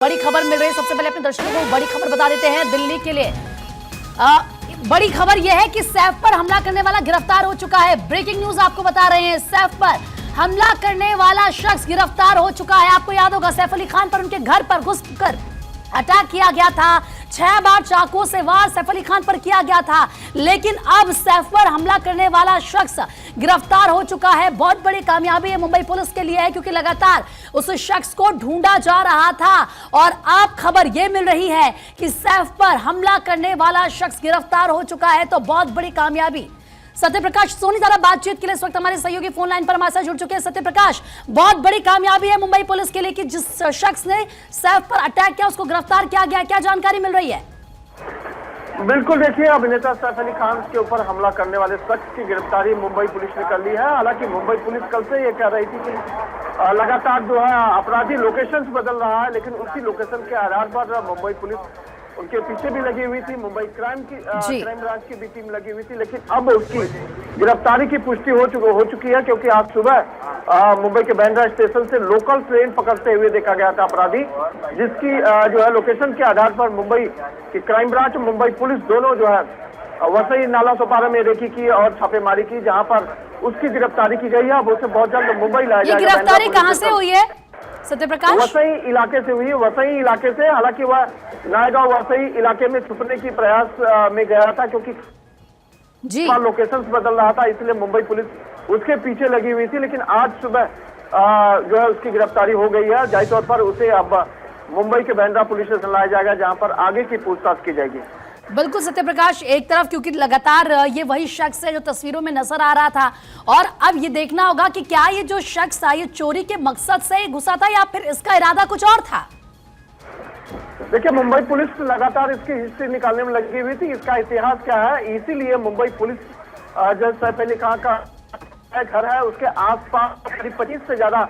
बड़ी खबर मिल रही है। सबसे पहले अपने दर्शकों को बड़ी खबर बता देते हैं दिल्ली के लिए। बड़ी खबर यह है कि सैफ पर हमला करने वाला गिरफ्तार हो चुका है। ब्रेकिंग न्यूज आपको बता रहे हैं, सैफ पर हमला करने वाला शख्स गिरफ्तार हो चुका है। आपको याद होगा सैफ अली खान पर उनके घर पर घुसकर अटैक किया गया था। 6 बार चाकुओं से वार सैफ अली खान पर किया गया था, लेकिन अब सैफ पर हमला करने वाला शख्स गिरफ्तार हो चुका है। बहुत बड़ी कामयाबी है मुंबई पुलिस के लिए है, क्योंकि लगातार उस शख्स को ढूंढा जा रहा था और अब खबर यह मिल रही है कि सैफ पर हमला करने वाला शख्स गिरफ्तार हो चुका है। तो बहुत बड़ी कामयाबी। सत्यप्रकाश सोनी द्वारा बातचीत के लिए इस वक्त हमारे सहयोगी फोन लाइन पर हमारे साथ जुड़ चुके हैं। सत्यप्रकाश, बहुत बड़ी कामयाबी है मुंबई पुलिस के लिए कि जिस शख्स ने सैफ पर अटैक किया उसको गिरफ्तार किया गया। क्या जानकारी मिल रही है? बिल्कुल, देखिए, अभिनेता सैफ अली खान के ऊपर हमला करने वाले शख्स की गिरफ्तारी मुंबई पुलिस ने कर ली है। हालांकि मुंबई पुलिस कल से ये कह रही थी कि लगातार जो है अपराधी लोकेशंस बदल रहा है, लेकिन उसी लोकेशन के आधार पर मुंबई पुलिस उनके पीछे भी लगी हुई थी। मुंबई क्राइम ब्रांच की भी टीम लगी हुई थी, लेकिन अब उसकी गिरफ्तारी की पुष्टि हो चुकी है, क्योंकि आज सुबह मुंबई के बांद्रा स्टेशन से लोकल ट्रेन पकड़ते हुए देखा गया था अपराधी, जिसकी जो है लोकेशन के आधार पर मुंबई की क्राइम ब्रांच मुंबई पुलिस दोनों जो है वसई नाला सोपारा में रेकी की और छापेमारी की, जहां पर उसकी गिरफ्तारी की गई है। अब उसे बहुत जल्द मुंबई लाया जाएगा। गिरफ्तारी कहां से हुई है सत्यप्रकाश? वसई इलाके से हुई, वसई इलाके से। हालांकि वह नायगांव वसई इलाके में छुपने की प्रयास में गया था, क्योंकि लोकेशंस बदल रहा था, इसलिए मुंबई पुलिस उसके पीछे लगी हुई थी। लेकिन आज सुबह जो है उसकी गिरफ्तारी हो गई है। जाहिर तौर पर उसे अब मुंबई के बांद्रा पुलिस स्टेशन लाया जाएगा, जहां पर आगे की पूछताछ की जाएगी। बिल्कुल सत्यप्रकाश, एक तरफ क्योंकि लगातार ये वही शख्स है जो तस्वीरों में नजर आ रहा था, और अब ये देखना होगा कि क्या ये जो शख्स था ये चोरी के मकसद से घुसा था या फिर इसका इरादा कुछ और था। देखिए, मुंबई पुलिस लगातार इसकी हिस्ट्री निकालने में लगी हुई थी, इसका इतिहास क्या है। इसीलिए मुंबई पुलिस जो सैफ अली खान का घर है उसके आसपास करीब 25 से ज्यादा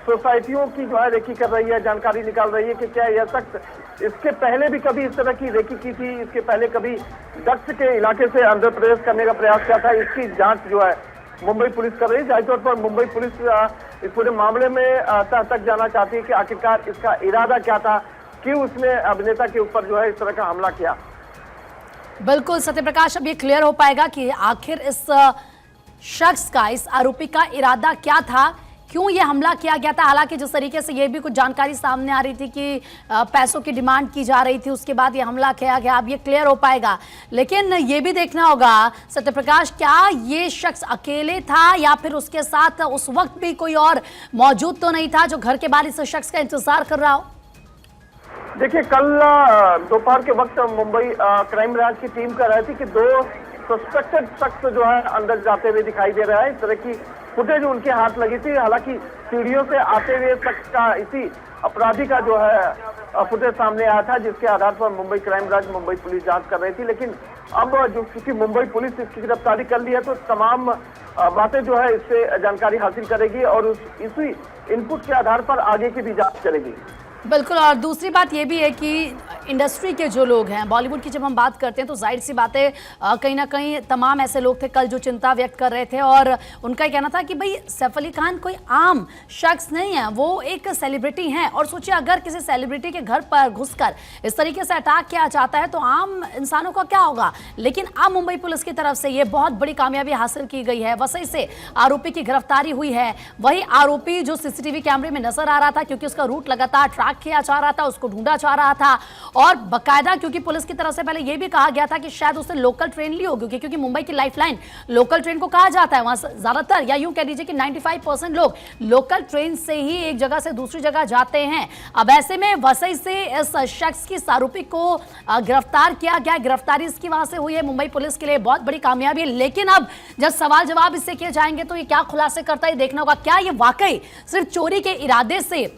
सोसाइटियों की जो है रेकी कर रही है, जानकारी निकाल रही है कि क्या यह शख्स इसके पहले भी कभी इस तरह की रेकी की थी, इसके पहले कभी दक्ष के इलाके से अंदर प्रवेश करने का प्रयास किया था। इसकी जांच जो है मुंबई पुलिस कर रही है। जाहिर तौर पर मुंबई पुलिस इस पूरे मामले में तह तक जाना चाहती है कि आखिरकार इसका इरादा क्या था, क्यों उसने अभिनेता के ऊपर जो है इस तरह का हमला किया। बिल्कुल सत्यप्रकाश, अब ये क्लियर हो पाएगा कि आखिर इस शख्स का, इस आरोपी का इरादा क्या था, क्यों ये हमला किया गया था। हालांकि जिस तरीके से ये भी कुछ जानकारी सामने आ रही थी कि पैसों की डिमांड की जा रही थी, उसके बाद ये हमला किया गया, अब ये क्लियर हो पाएगा। लेकिन ये भी देखना होगा सत्यप्रकाश, क्या ये शख्स अकेले था या फिर उसके साथ उस वक्त भी कोई और मौजूद तो नहीं था जो घर के बाहर इस शख्स का इंतजार कर रहा हो? देखिए, कल दोपहर के वक्त मुंबई क्राइम ब्रांच की टीम कह रही थी कि 2 सस्पेक्टेड शख्स जो है अंदर जाते हुए दिखाई दे रहा है। इस तरह की फुटेज उनके हाथ लगी थी। हालांकि सीढ़ियों से आते हुए शख्स का, इसी अपराधी का जो है फुटेज सामने आया था, जिसके आधार पर Mumbai crime branch Mumbai police जांच कर रही थी। लेकिन अब जो क्योंकि मुंबई पुलिस इसकी गिरफ्तारी कर ली है, तो तमाम बातें जो है इससे जानकारी हासिल करेगी और इसी इनपुट के आधार पर आगे की भी जांच करेगी। बिल्कुल, और दूसरी बात यह भी है कि इंडस्ट्री के जो लोग हैं, बॉलीवुड की जब हम बात करते हैं तो जाहिर सी बातें कहीं ना कहीं तमाम ऐसे लोग थे कल जो चिंता व्यक्त कर रहे थे, और उनका कहना था कि भाई सैफ अली खान कोई आम शख्स नहीं है, वो एक सेलिब्रिटी हैं। और सोचिए अगर किसी सेलिब्रिटी के घर पर घुसकर इस तरीके से अटैक किया जाता है तो आम इंसानों का क्या होगा। लेकिन अब मुंबई पुलिस की तरफ से ये बहुत बड़ी कामयाबी हासिल की गई है। वसई से आरोपी की गिरफ्तारी हुई है। वही आरोपी जो सीसीटीवी कैमरे में नजर आ रहा था, क्योंकि उसका रूट लगातार ट्रैक किया जा रहा था, उसको ढूंढा जा रहा था, और बकायदा क्योंकि पुलिस की तरफ से पहले यह भी कहा गया था कि शायद उसने लोकल ट्रेन ली होगी, क्योंकि मुंबई की लाइफलाइन लोकल ट्रेन को कहा जाता है। वहां ज्यादातर, या यूं कह लीजिए कि 95% लोग लोकल ट्रेन से ही एक जगह से दूसरी जगह जाते हैं। अब ऐसे में वसई से इस शख्स की, आरोपी को गिरफ्तार किया गया। गिरफ्तारी इसकी वहां से हुई है। मुंबई पुलिस के लिए बहुत बड़ी कामयाबी है। लेकिन अब जब सवाल जवाब इससे किए जाएंगे तो ये क्या खुलासे करता है देखना होगा। क्या ये वाकई सिर्फ चोरी के इरादे से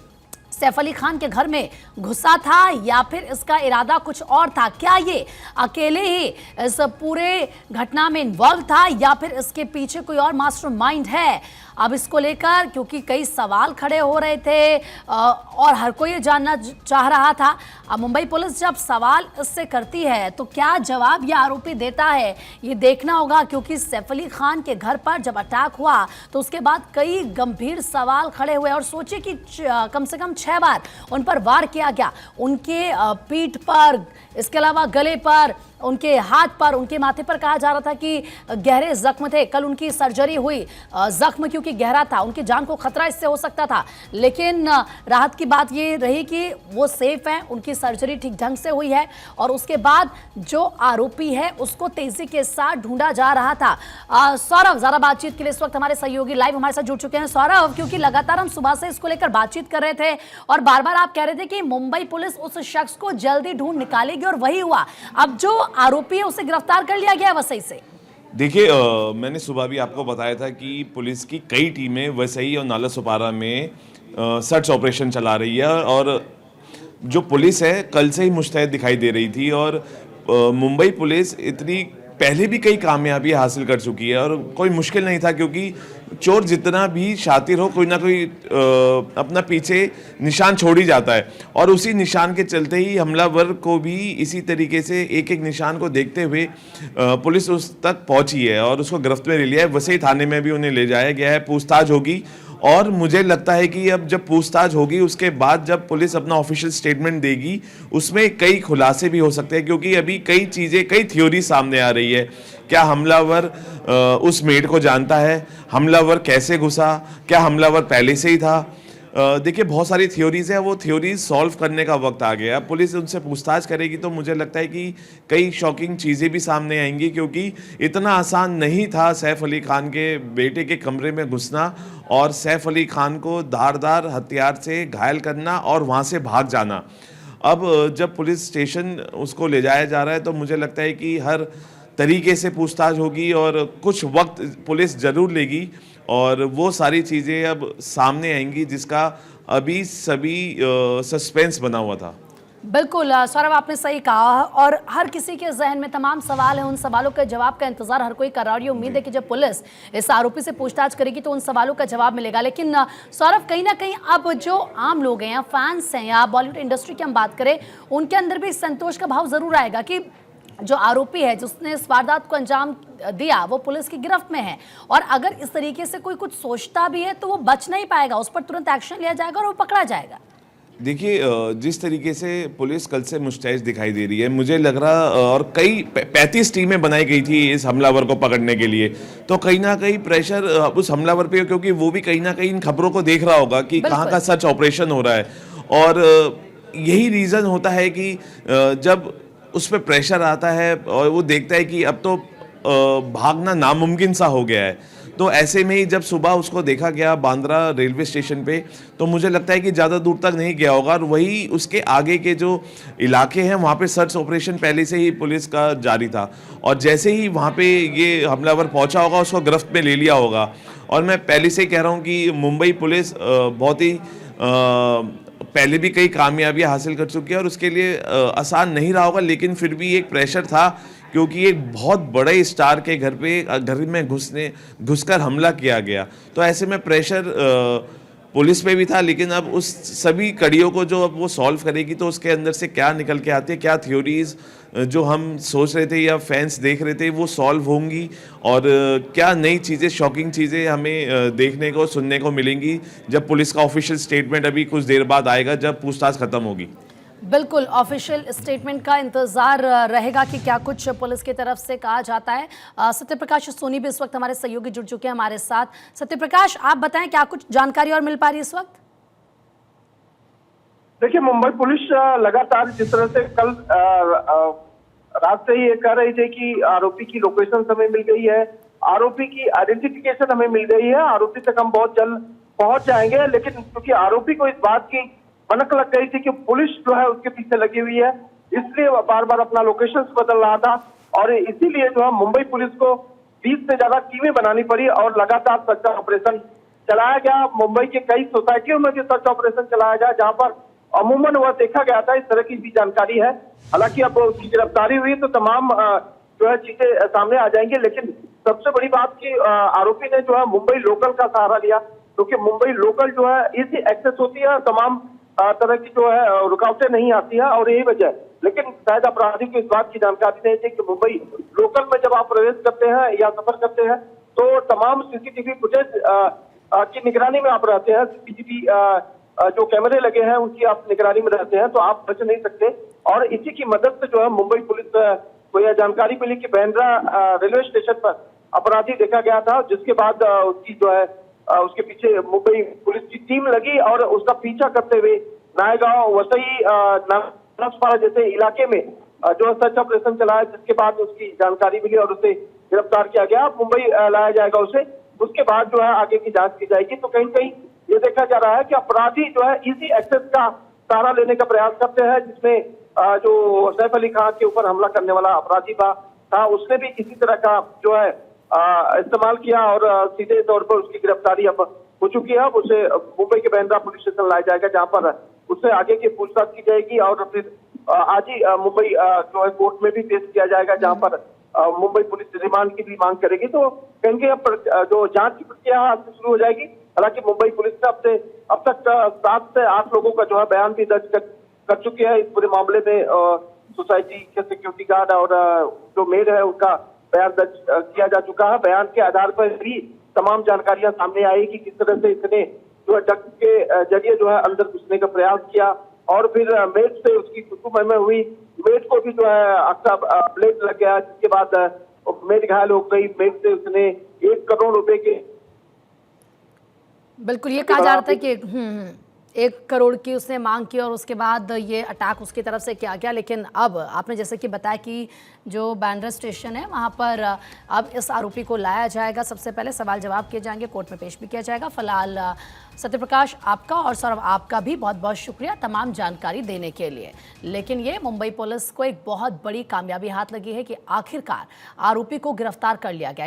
सैफ अली खान के घर में घुसा था या फिर इसका इरादा कुछ और था? क्या ये अकेले ही इस पूरे घटना में इन्वॉल्व था या फिर इसके पीछे कोई और मास्टरमाइंड है? अब इसको लेकर क्योंकि कई सवाल खड़े हो रहे थे और हर कोई ये जानना चाह रहा था। अब मुंबई पुलिस जब सवाल इससे करती है तो क्या जवाब ये आरोपी देता है, ये देखना होगा, क्योंकि सैफ अली खान के घर पर जब अटैक हुआ तो उसके बाद कई गंभीर सवाल खड़े हुए और सोचिए कि कम से कम 6 बार उन पर वार किया गया, उनके पीठ पर, इसके अलावा गले पर, उनके हाथ पर, उनके माथे पर कहा जा रहा था कि गहरे जख्म थे। कल उनकी सर्जरी हुई, जख्म क्योंकि गहरा था, उनकी जान को खतरा इससे हो सकता था, लेकिन राहत की बात ये रही कि वो सेफ हैं, उनकी सर्जरी ठीक ढंग से हुई है और उसके बाद जो आरोपी है उसको तेजी के साथ ढूंढा जा रहा था। सौरभ ज्यादा बातचीत के लिए इस वक्त हमारे सहयोगी लाइव हमारे साथ जुड़ चुके हैं। सौरभ, क्योंकि लगातार हम सुबह से इसको लेकर बातचीत कर रहे थे और बार बार आप कह रहे थे कि मुंबई पुलिस उस शख्स को जल्दी ढूंढ निकालेगी और वही हुआ। अब जो आरोपी है उसे गिरफ्तार कर लिया गया वसई से। देखिए, मैंने सुबह भी आपको बताया था कि पुलिस की कई टीमें वसई और नाला सुपारा में सर्च ऑपरेशन चला रही है और जो पुलिस है कल से ही मुस्तैद दिखाई दे रही थी और मुंबई पुलिस इतनी पहले भी कई कामयाबी हासिल कर चुकी है और कोई मुश्किल नहीं था, क्योंकि चोर जितना भी शातिर हो कोई ना कोई अपना पीछे निशान छोड़ ही जाता है और उसी निशान के चलते ही हमलावर को भी इसी तरीके से एक एक निशान को देखते हुए पुलिस उस तक पहुंची है और उसको गिरफ्त में ले लिया है। वसई थाने में भी उन्हें ले जाया गया है, पूछताछ होगी और मुझे लगता है कि अब जब पूछताछ होगी उसके बाद जब पुलिस अपना ऑफिशियल स्टेटमेंट देगी उसमें कई खुलासे भी हो सकते हैं, क्योंकि अभी कई चीज़ें, कई थ्योरी सामने आ रही है। क्या हमलावर उस मेड को जानता है? हमलावर कैसे घुसा? क्या हमलावर पहले से ही था? देखिए, बहुत सारी थ्योरीज है, वो थ्योरीज सॉल्व करने का वक्त आ गया। पुलिस उनसे पूछताछ करेगी तो मुझे लगता है कि कई शॉकिंग चीज़ें भी सामने आएंगी, क्योंकि इतना आसान नहीं था सैफ अली खान के बेटे के कमरे में घुसना और सैफ अली खान को धारदार हथियार से घायल करना और वहाँ से भाग जाना। अब जब पुलिस स्टेशन उसको ले जाया जा रहा है तो मुझे लगता है कि हर तरीके से पूछताछ होगी और कुछ वक्त पुलिस ज़रूर लेगी और वो सारी चीज़ें अब सामने आएंगी जिसका अभी सभी सस्पेंस बना हुआ था। बिल्कुल सौरभ, आपने सही कहा और हर किसी के जहन में तमाम सवाल हैं, उन सवालों के जवाब का इंतजार हर कोई कर रहा है और ये उम्मीद है कि जब पुलिस इस आरोपी से पूछताछ करेगी तो उन सवालों का जवाब मिलेगा। लेकिन सौरभ, कहीं ना कहीं अब जो आम लोग हैं या फैंस हैं या बॉलीवुड इंडस्ट्री की हम बात करें, उनके अंदर भी संतोष का भाव जरूर आएगा कि जो आरोपी है जिसने इस वारदात को अंजाम दिया वो पुलिस की गिरफ्त में है और अगर इस तरीके से कोई कुछ सोचता भी है तो वो बच नहीं पाएगा, उस पर तुरंत एक्शन लिया जाएगा और वो पकड़ा जाएगा। देखिए, जिस तरीके से पुलिस कल से मुस्तैद दिखाई दे रही है, मुझे लग रहा और कई 35 टीमें बनाई गई थी इस हमलावर को पकड़ने के लिए, तो कहीं ना कहीं प्रेशर उस हमलावर पे, क्योंकि वो भी कहीं ना कहीं इन खबरों को देख रहा होगा कि कहाँ का सर्च ऑपरेशन हो रहा है और यही रीज़न होता है कि जब उस पर प्रेशर आता है और वो देखता है कि अब तो भागना नामुमकिन सा हो गया है, तो ऐसे में ही जब सुबह उसको देखा गया बांद्रा रेलवे स्टेशन पे तो मुझे लगता है कि ज़्यादा दूर तक नहीं गया होगा और वही उसके आगे के जो इलाके हैं वहाँ पे सर्च ऑपरेशन पहले से ही पुलिस का जारी था और जैसे ही वहाँ पे ये हमलावर पहुँचा होगा उसको गिरफ्त में ले लिया होगा। और मैं पहले से ही कह रहा हूँ कि मुंबई पुलिस बहुत ही पहले भी कई कामयाबियाँ हासिल कर चुकी है और उसके लिए आसान नहीं रहा होगा, लेकिन फिर भी एक प्रेशर था क्योंकि एक बहुत बड़े स्टार के घर में घुसकर हमला किया गया, तो ऐसे में प्रेशर पुलिस पे भी था। लेकिन अब उस सभी कड़ियों को जो अब वो सॉल्व करेगी तो उसके अंदर से क्या निकल के आती है, क्या थ्योरीज जो हम सोच रहे थे या फैंस देख रहे थे वो सॉल्व होंगी और क्या नई चीज़ें, शॉकिंग चीज़ें हमें देखने को सुनने को मिलेंगी जब पुलिस का ऑफिशियल स्टेटमेंट अभी कुछ देर बाद आएगा, जब पूछताछ खत्म होगी। बिल्कुल, ऑफिशियल स्टेटमेंट का इंतजार रहेगा कि क्या कुछ पुलिस की तरफ से कहा जाता है। सत्यप्रकाश सोनी भी इस वक्त हमारे सहयोगी जुड़ चुके हैं हमारे साथ। सत्यप्रकाश, आप बताएं क्या कुछ जानकारी और मिल पा रही है इस वक्त? देखिए, मुंबई पुलिस लगातार जिस तरह से कल रात से ही ये कह रही थी कि आरोपी की लोकेशन हमें मिल गई है, आरोपी की आइडेंटिफिकेशन हमें मिल गई है, आरोपी तक हम बहुत जल्द पहुंच जाएंगे, लेकिन क्योंकि आरोपी को इस बात की भनक लग गई थी कि पुलिस जो है उसके पीछे लगी हुई है, इसलिए बार बार अपना लोकेशन बदल रहा था और इसीलिए जो है मुंबई पुलिस को 20 से ज्यादा टीमें बनानी पड़ी और लगातार सर्च ऑपरेशन चलाया गया। मुंबई के कई सोसाइटियों में भी सर्च ऑपरेशन चलाया गया जहां पर अमूमन वह देखा गया था, इस तरह की भी जानकारी है। हालांकि अब उसकी गिरफ्तारी हुई तो तमाम जो है चीजें सामने आ जाएंगी, लेकिन सबसे बड़ी बात की आरोपी ने जो है मुंबई लोकल का सहारा लिया, क्योंकि मुंबई लोकल जो है इजी एक्सेस होती है, तमाम तरह की जो है रुकावटें नहीं आती है और यही वजह है। लेकिन शायद अपराधी को इस बात की जानकारी नहीं थी कि मुंबई लोकल में जब आप प्रवेश करते हैं या सफर करते हैं तो तमाम सीसीटीवी फुटेज की निगरानी में आप रहते हैं। सीसीटीवी जो कैमरे लगे हैं उनकी आप निगरानी में रहते हैं, तो आप बच नहीं सकते। और इसी की मदद से जो है मुंबई पुलिस को यह जानकारी मिली कि बांद्रा रेलवे स्टेशन पर अपराधी देखा गया था, जिसके बाद उसकी जो है उसके पीछे मुंबई पुलिस की टीम लगी और उसका पीछा करते हुए नायगांव, वसई, नागपाड़ा जैसे इलाके में जो सर्च ऑपरेशन चलाया, जिसके बाद उसकी जानकारी मिली और उसे गिरफ्तार किया गया। मुंबई लाया जाएगा उसे, उसके बाद जो है आगे की जांच की जाएगी। तो कहीं कहीं ये देखा जा रहा है कि अपराधी जो है इजी एक्सेस का सहारा लेने का प्रयास करते हैं, जिसमें जो सैफ अली खान के ऊपर हमला करने वाला अपराधी था उसने भी इसी तरह का जो है इस्तेमाल किया और सीधे तौर पर उसकी गिरफ्तारी अब हो चुकी है। अब उसे मुंबई के बांद्रा पुलिस स्टेशन लाया जाएगा, जहां पर उससे आगे की पूछताछ की जाएगी और फिर आज ही मुंबई जो है कोर्ट में भी पेश किया जाएगा, जहां पर मुंबई पुलिस रिमांड की भी मांग करेगी। तो कहेंगे जो जांच की प्रक्रिया आज से शुरू हो जाएगी। हालांकि मुंबई पुलिस ने अब तक 7 से 8 लोगों का जो है बयान भी दर्ज कर चुकी है इस पूरे मामले में। सोसाइटी के सिक्योरिटी गार्ड और जो मेड है उनका बयान दर्ज किया जा चुका है। बयान के आधार पर भी तमाम जानकारियां सामने आई कि किस तरह से इसने जो है डक के जरिए जो है अंदर घुसने का प्रयास किया और फिर मेड से उसकी कुटुंब हुई। मेड को भी जो है अच्छा ब्लेड लग गया, जिसके बाद मेड घायल हो गई। मेड से उसने 1 करोड़ रुपए के बिल्कुल ये कहा जा रहा था कि 1 करोड़ की उसने मांग की और उसके बाद ये अटैक उसकी तरफ से किया गया। लेकिन अब आपने जैसे कि बताया कि जो बांद्रा स्टेशन है वहाँ पर अब इस आरोपी को लाया जाएगा। सबसे पहले सवाल जवाब किए जाएंगे, कोर्ट में पेश भी किया जाएगा। फिलहाल सत्यप्रकाश आपका और सौरभ आपका भी बहुत बहुत शुक्रिया तमाम जानकारी देने के लिए। लेकिन ये मुंबई पुलिस को एक बहुत बड़ी कामयाबी हाथ लगी है कि आखिरकार आरोपी को गिरफ्तार कर लिया गया।